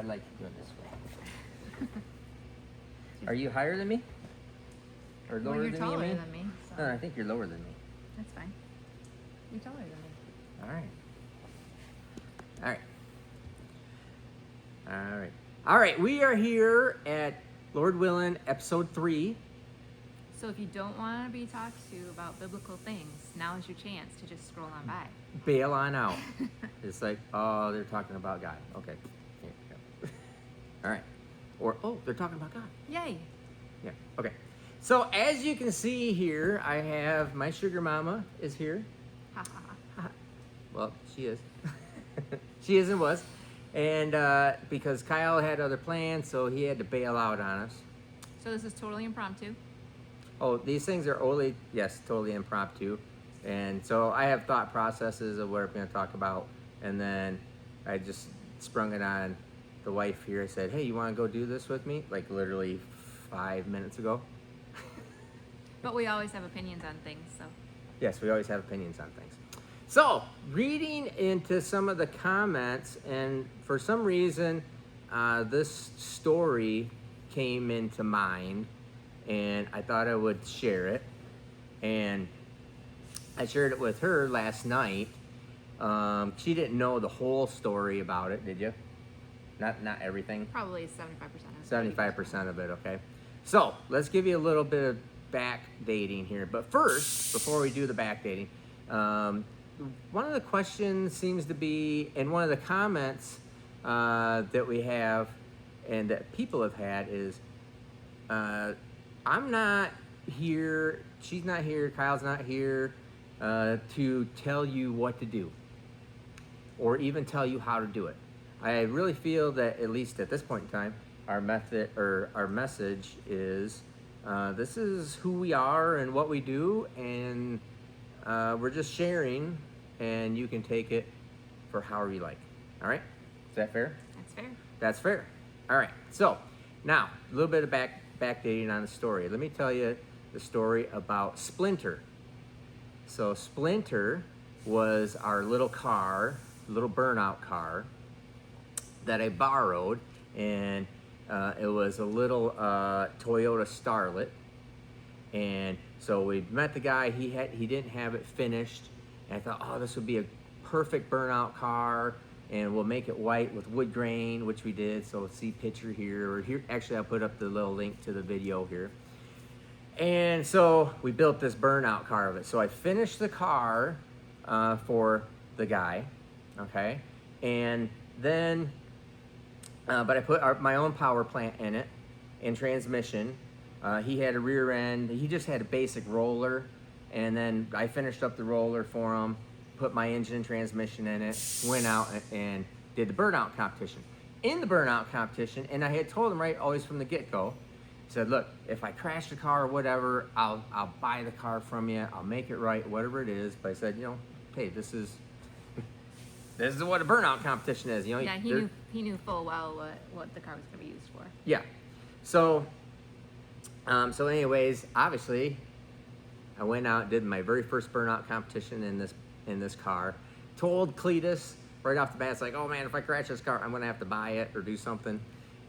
like to do it this way. Are you higher than me? Or lower Well, you're than taller me? than me. So No, I think you're lower than me. that's fine. You're taller than me. All right. All right. All right. All right. We are here at Lord Willin, episode 3. So if you don't want to be talked to about biblical things, now is your chance to just scroll on by. Bail on out. It's like, oh, they're talking about God. Okay. Yeah. All right. Or, oh, they're talking about God. Yay! Yeah. Okay. So as you can see here, I have my sugar mama is here. Ha ha ha. Well, she is. She is and was. And because Kyle had other plans, so he had to bail out on us. So this is totally impromptu. Oh, these things are only, yes, totally impromptu. And so I have thought processes of what I'm going to talk about. And then I just sprung it on the wife here. I said, hey, you want to go do this with me? Like literally 5 minutes ago. But we always have opinions on things, so. Yes, we always have opinions on things. So, reading into some of the comments, and for some reason, this story came into mind, and I thought I would share it. And I shared it with her last night. She didn't know the whole story about it, did you? Not everything? Probably 75% of it. 75% of it, okay? So, let's give you a little bit of backdating here. But first, before we do the backdating, one of the questions seems to be, and one of the comments that we have and that people have had is, I'm not here, she's not here, Kyle's not here to tell you what to do or even tell you how to do it. I really feel that, at least at this point in time, our method or our message is this is who we are and what we do, and we're just sharing, and you can take it for however you like. All right? Is that fair? That's fair. That's fair. All right. So now a little bit of backdating on the story. Let me tell you the story about Splinter. So Splinter was our little car, little burnout car that I borrowed, and it was a little Toyota Starlet. And so we met the guy. He didn't have it finished, and I thought, oh, this would be a perfect burnout car, and we'll make it white with wood grain, which we did. So see picture here, or here. Actually, I'll put up the little link to the video here. And so we built this burnout car of it. So I finished the car for the guy, okay, and then. But I put my own power plant in it and transmission. He had a rear end. He just had a basic roller. And then I finished up the roller for him, put my engine and transmission in it, went out and did the burnout competition. In the burnout competition, and I had told him right always from the get-go, said, look, if I crash the car or whatever, I'll buy the car from you. I'll make it right, whatever it is. But I said, you know, hey, this is what a burnout competition is. You know, Yeah, he knew full well what the car was going to be used for. Yeah. So, anyways, obviously, I went out and did my very first burnout competition in this car. Told Cletus right off the bat, it's like, oh man, if I crash this car, I'm gonna have to buy it or do something.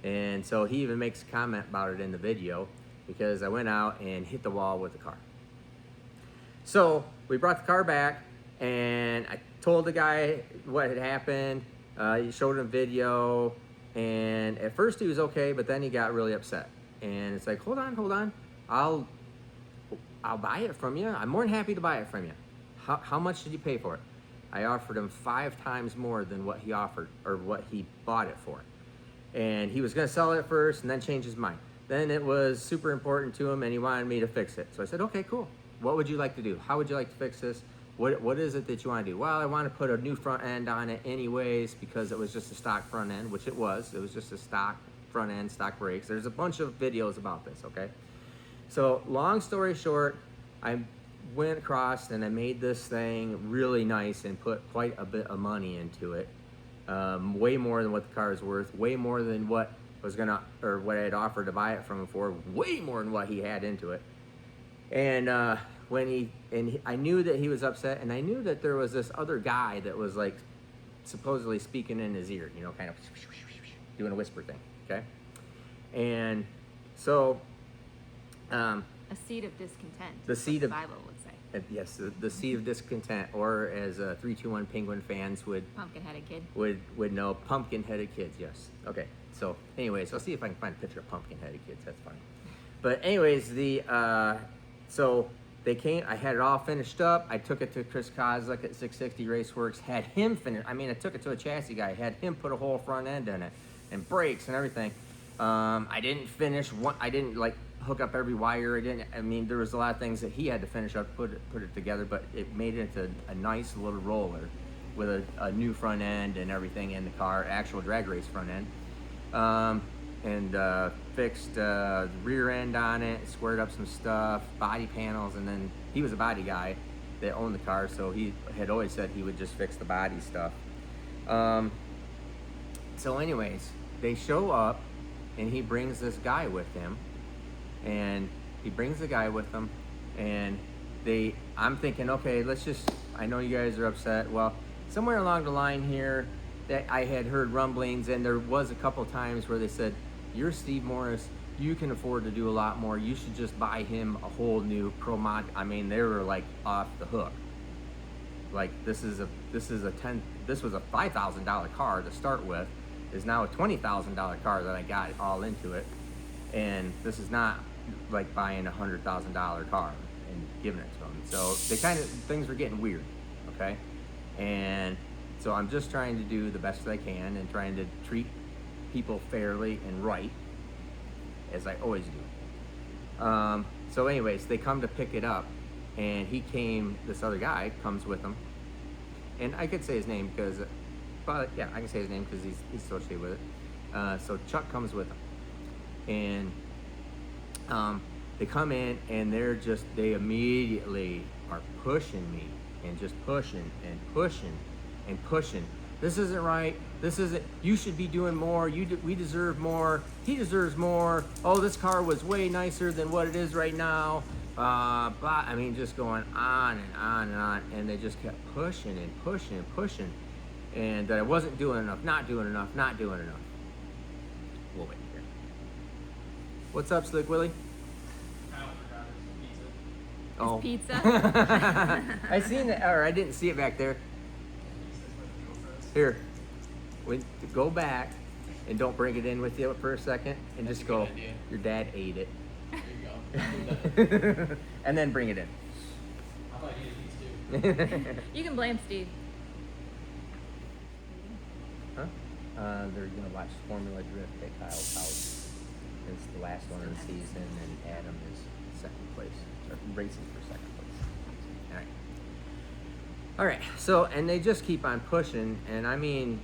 And so he even makes a comment about it in the video because I went out and hit the wall with the car. So we brought the car back, and I told the guy what had happened. He showed him video, and at first he was okay, but then he got really upset. And it's like, hold on, I'll buy it from you. I'm more than happy to buy it from you. How much did you pay for it? I offered him 5 times more than what he offered, or what he bought it for. And he was gonna sell it first and then change his mind. Then it was super important to him and he wanted me to fix it. So I said, okay, cool. What would you like to do? How would you like to fix this? What is it that you want to do? Well, I want to put a new front end on it anyways, because it was just a stock front end, which it was. It was just a stock front end, stock brakes. There's a bunch of videos about this, okay? So long story short, I went across and I made this thing really nice and put quite a bit of money into it. Way more than what the car is worth, way more than what was what I had offered to buy it from him for, way more than what he had into it. And I knew that he was upset, and I knew that there was this other guy that was like supposedly speaking in his ear, you know, kind of. doing a whisper thing, okay? And so, A seed of discontent. The is what seed the of- Bible would say. yes, the seed of discontent, or as 321 Penguin fans Pumpkin-headed kid. would know, pumpkin-headed kids. Yes. Okay. So, anyways, I'll see if I can find a picture of pumpkin-headed kids. That's fine. But anyways, so they came. I had it all finished up. I took it to Chris Kozlik at 660 Raceworks. Had him finish. I mean, I took it to a chassis guy. Had him put a whole front end in it and brakes and everything. I didn't finish one. I didn't like hook up every wire. I mean, there was a lot of things that he had to finish up, put it together. But it made it into a nice little roller with a new front end and everything in the car, actual drag race front end. And fixed the rear end on it, squared up some stuff, body panels, and then he was a body guy that owned the car, so he had always said he would just fix the body stuff. So anyways, they show up, and he brings this guy with him, and I'm thinking, okay, I know you guys are upset. Well, somewhere along the line here, that I had heard rumblings, and there was a couple times where they said, "You're Steve Morris. You can afford to do a lot more. You should just buy him a whole new Pro Mod." I mean, they were like off the hook. Like this was a $5,000 car to start with, is now a $20,000 car that I got all into it, and this is not like buying a $100,000 car and giving it to them. So things were getting weird, okay, and. So I'm just trying to do the best that I can and trying to treat people fairly and right, as I always do. So anyways, they come to pick it up, and this other guy comes with them. And I could say his name I can say his name because he's associated with it. So Chuck comes with them. And they come in, and they immediately are pushing me, and just pushing and pushing and pushing. This isn't right. You should be doing more. We deserve more. He deserves more. Oh, this car was way nicer than what it is right now. But I mean, just going on and on and on. And they just kept pushing and pushing and pushing. And that I wasn't doing enough, not doing enough. We'll wait here. What's up, Slick Willie? His pizza? I seen it, or I didn't see it back there. Here, go back and don't bring it in with you for a second, and just go, "Your dad ate it." There you go. And then bring it in. I thought you ate these too. You can blame Steve. Huh? They're gonna watch Formula Drift at Kyle's house. It's the last one of the season, and Adam is second place, or racing for second place. All right. So, and they just keep on pushing, and I mean,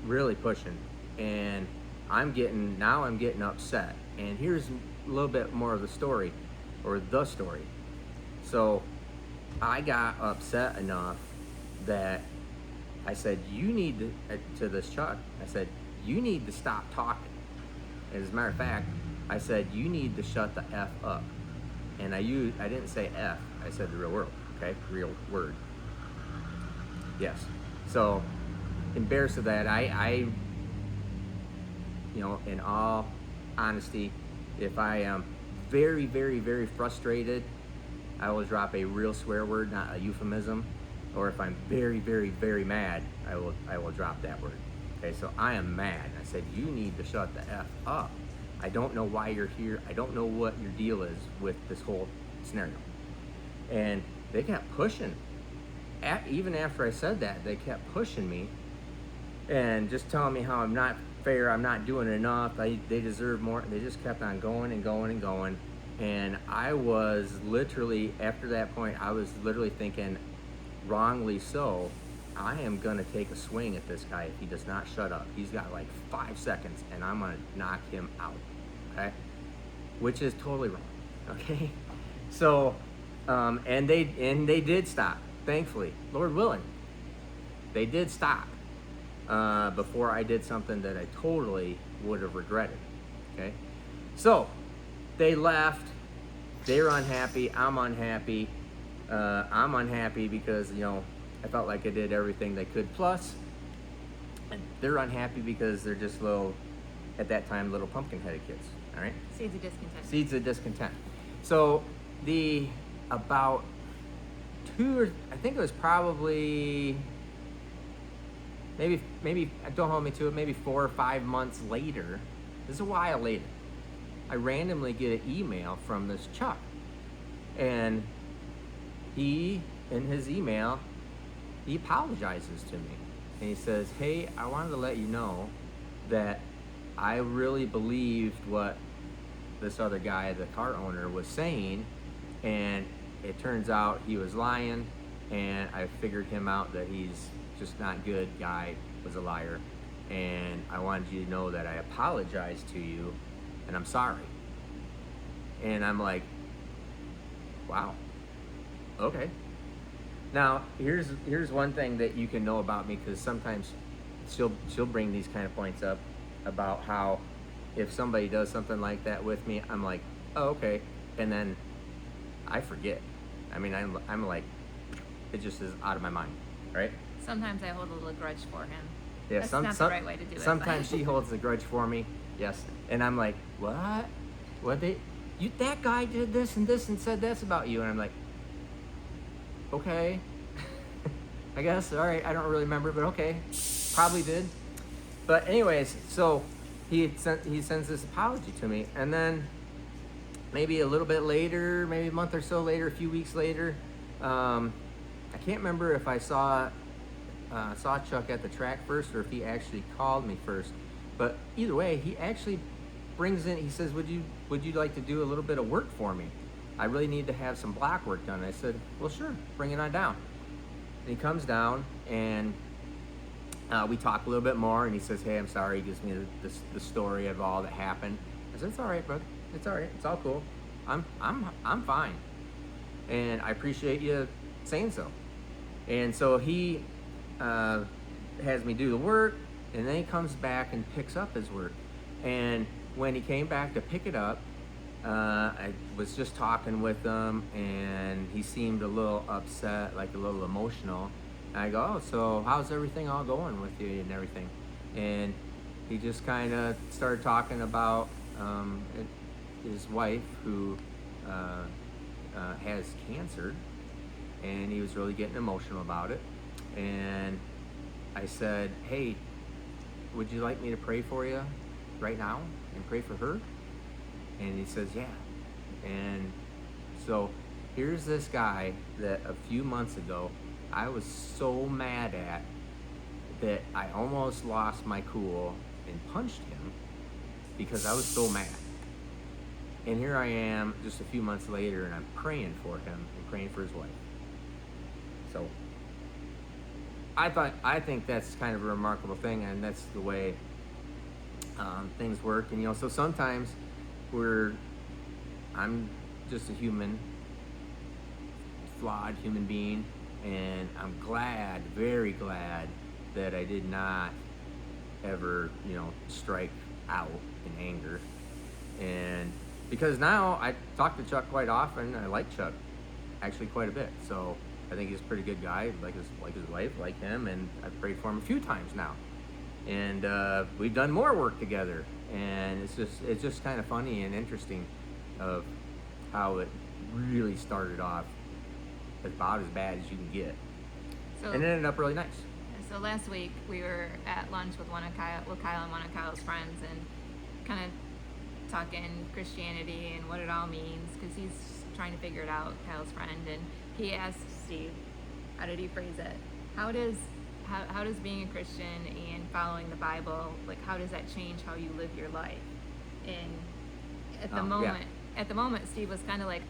really pushing. And I'm getting upset. And here's a little bit more of the story, or the story. So, I got upset enough that I said, to this Chuck, I said, "You need to stop talking." As a matter of fact, I said, "You need to shut the F up." And I didn't say F, I said the real word, okay? Real word. Yes. So, embarrassed of that, I in all honesty, if I am very, very, very frustrated, I will drop a real swear word, not a euphemism. Or if I'm very, very, very mad, I will drop that word. Okay, so I am mad. I said, "You need to shut the F up. I don't know why you're here. I don't know what your deal is with this whole scenario." And they kept pushing. Even after I said that, they kept pushing me and just telling me how I'm not fair, I'm not doing enough, they deserve more. They just kept on going and going and going. And I was literally, after that point, I was literally thinking, wrongly so, I am gonna take a swing at this guy if he does not shut up. He's got like 5 seconds, and I'm gonna knock him out, okay? Which is totally wrong, okay? So, and they did stop, thankfully, Lord willing. They did stop before I did something that I totally would have regretted, okay? So, they left. They're unhappy. I'm unhappy. I'm unhappy because, I felt like I did everything they could. Plus, they're unhappy because they're just little at that time, Little Pumpkin-headed kids. All right. Seeds of discontent. Seeds of discontent. So about I think it was probably maybe don't hold me to it, maybe 4 or 5 months later. This is a while later. I randomly get an email from this Chuck, and he, in his email, he apologizes to me, and he says, "Hey, I wanted to let you know that I really believed what this other guy, the car owner, was saying, and it turns out he was lying, and I figured him out that he's just not good guy, was a liar, and I wanted you to know that I apologize to you, and I'm sorry." And I'm like, wow, okay. Now here's one thing that you can know about me, because sometimes she'll bring these kind of points up about how if somebody does something like that with me, I'm like, oh, okay, and then I forget. I mean, I'm like, it just is out of my mind, right? Sometimes I hold a little grudge for him. Yeah, That's not the right way to do it. Sometimes she holds the grudge for me, yes, and I'm like, what? That guy did this and said this about you, and I'm like, okay, I guess, all right, I don't really remember, but okay, probably did. But anyways, so he sends this apology to me, and then maybe a little bit later, maybe a month or so later, a few weeks later, I can't remember if I saw Chuck at the track first or if he actually called me first. But either way, he actually brings in, he says, would you like to do a little bit of work for me? I really need to have some block work done. I said, well, sure, bring it on down. And he comes down, and we talk a little bit more, and he says, hey, I'm sorry. He gives me the story of all that happened. I said, it's all right, bud. It's all right. It's all cool. I'm fine. And I appreciate you saying so. And so he has me do the work, and then he comes back and picks up his work. And when he came back to pick it up, I was just talking with him, and he seemed a little upset, like a little emotional. And I go, oh, so how's everything all going with you and everything? And he just kind of started talking about his wife, who has cancer, and he was really getting emotional about it. And I said, hey, would you like me to pray for you right now and pray for her? And he says, yeah. And so here's this guy that a few months ago I was so mad at that I almost lost my cool and punched him because I was so mad. And here I am just a few months later, and I'm praying for him and praying for his wife. So I think that's kind of a remarkable thing, and that's the way things work. And so sometimes I'm just a flawed human being, and I'm glad, very glad, that I did not ever, strike out in anger. And because now I talk to Chuck quite often, I like Chuck actually quite a bit. So I think he's a pretty good guy, like his wife, like him, and I've prayed for him a few times now. And we've done more work together, and it's just kind of funny and interesting of how it really started off about as bad as you can get, and it ended up really nice. So last week we were at lunch with Kyle and one of Kyle's friends, and kind of talking Christianity and what it all means, because he's trying to figure it out, Kyle's friend. And he asked Steve, how did he phrase it? How does being a Christian and following the Bible, like, how does that change how you live your life? And at the moment, Steve was kind of like,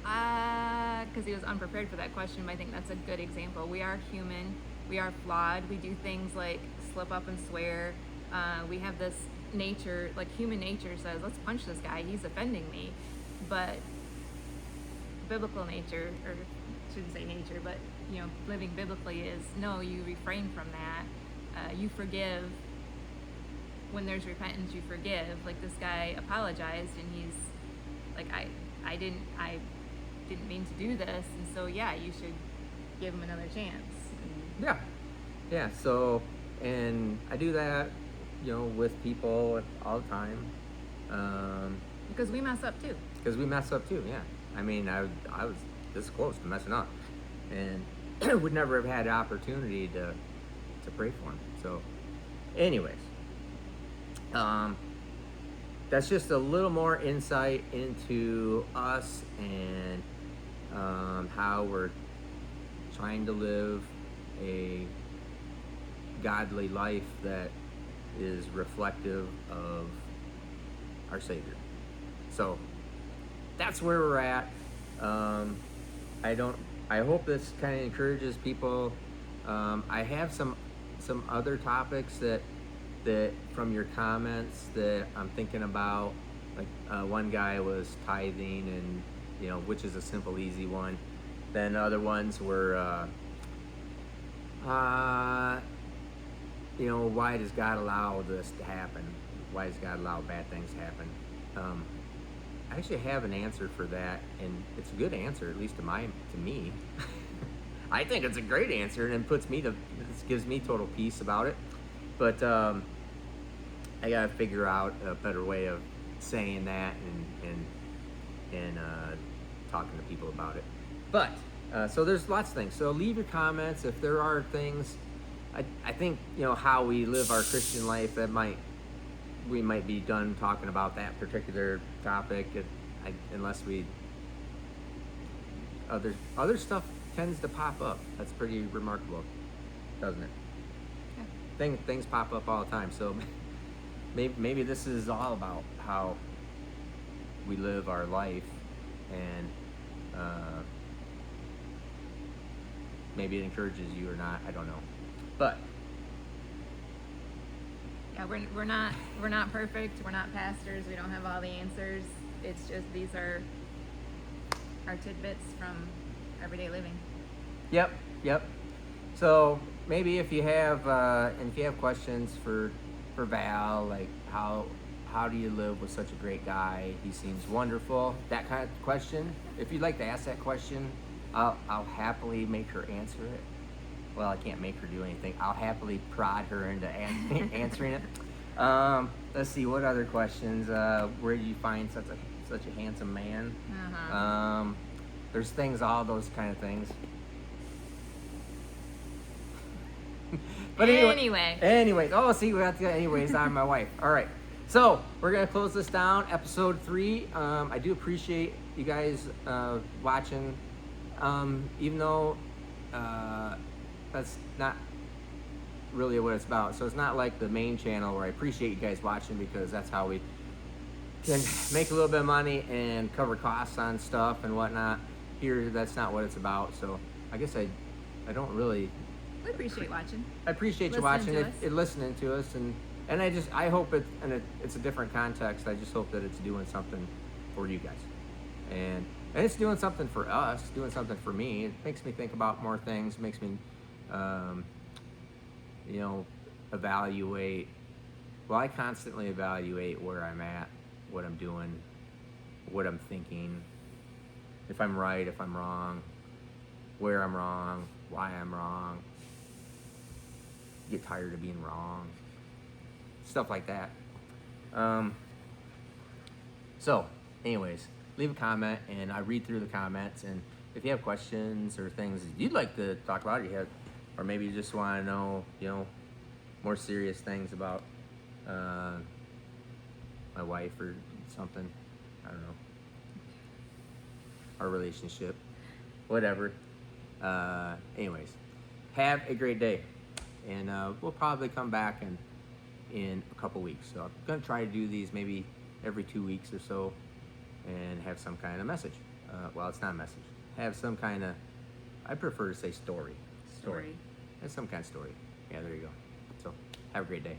because he was unprepared for that question, but I think that's a good example. We are human. We are flawed. We do things like slip up and swear. We have this nature, like human nature says, let's punch this guy. He's offending me. But biblical nature, or shouldn't say nature, but living biblically is, no, you refrain from that. You forgive. When there's repentance, you forgive. Like, this guy apologized, and he's like, I didn't mean to do this, and so yeah, you should give him another chance. Yeah. So, and I do that, with people all the time, Because we mess up too. Because we mess up too. Yeah, I mean, I was this close to messing up, and would never have had the opportunity to pray for him. So, anyways, that's just a little more insight into us and how we're trying to live a godly life that is reflective of our Savior. So that's where we're at. I hope this kind of encourages people. I have some other topics that from your comments that I'm thinking about. Like one guy was tithing, and which is a simple, easy one. Then other ones were why does God allow this to happen? Why does God allow bad things to happen? I actually have an answer for that, and it's a good answer, at least to me. I think it's a great answer, and it gives me total peace about it. But I gotta figure out a better way of saying that and talking to people about it. But so there's lots of things. So leave your comments if there are things. I think how we live our Christian life, we might be done talking about that particular topic, unless other stuff tends to pop up. That's pretty remarkable, doesn't it? Yeah. Things pop up all the time. So maybe this is all about how we live our life, and maybe it encourages you or not. I don't know. But Yeah, we're not perfect. We're not pastors. We don't have all the answers. It's just these are our tidbits from everyday living. Yep. So maybe if you have questions for Val, like how do you live with such a great guy? He seems wonderful. That kind of question. If you'd like to ask that question, I'll happily make her answer it. Well, I can't make her do anything. I'll happily prod her into answering it. Let's see, what other questions? Where do you find such a handsome man? Uh-huh. There's things, all those kind of things. But anyways, oh, see, we have to. Anyways, I'm my wife. All right, so we're gonna close this down. Episode 3. I do appreciate you guys watching, even though that's not really what it's about. So it's not like the main channel where I appreciate you guys watching, because that's how we can make a little bit of money and cover costs on stuff and whatnot. Here, that's not what it's about. So I guess I don't really. We appreciate watching. I appreciate you watching it, listening to us, and I hope it's a different context. I just hope that it's doing something for you guys, and it's doing something for us, doing something for me. It makes me think about more things. Makes me, evaluate. Well, I constantly evaluate where I'm at, what I'm doing, what I'm thinking, if I'm right, if I'm wrong, where I'm wrong, why I'm wrong. Get tired of being wrong, stuff like that. So anyways, leave a comment, and I read through the comments, and if you have questions or things you'd like to talk about, or maybe you just want to know more serious things about my wife or something, I don't know, our relationship, whatever. Anyways, have a great day. And we'll probably come back in a couple weeks. So I'm going to try to do these maybe every 2 weeks or so, and have some kind of message. Well, it's not a message. Have some kind of, I prefer to say story. Story. Have some kind of story. Yeah, there you go. So have a great day.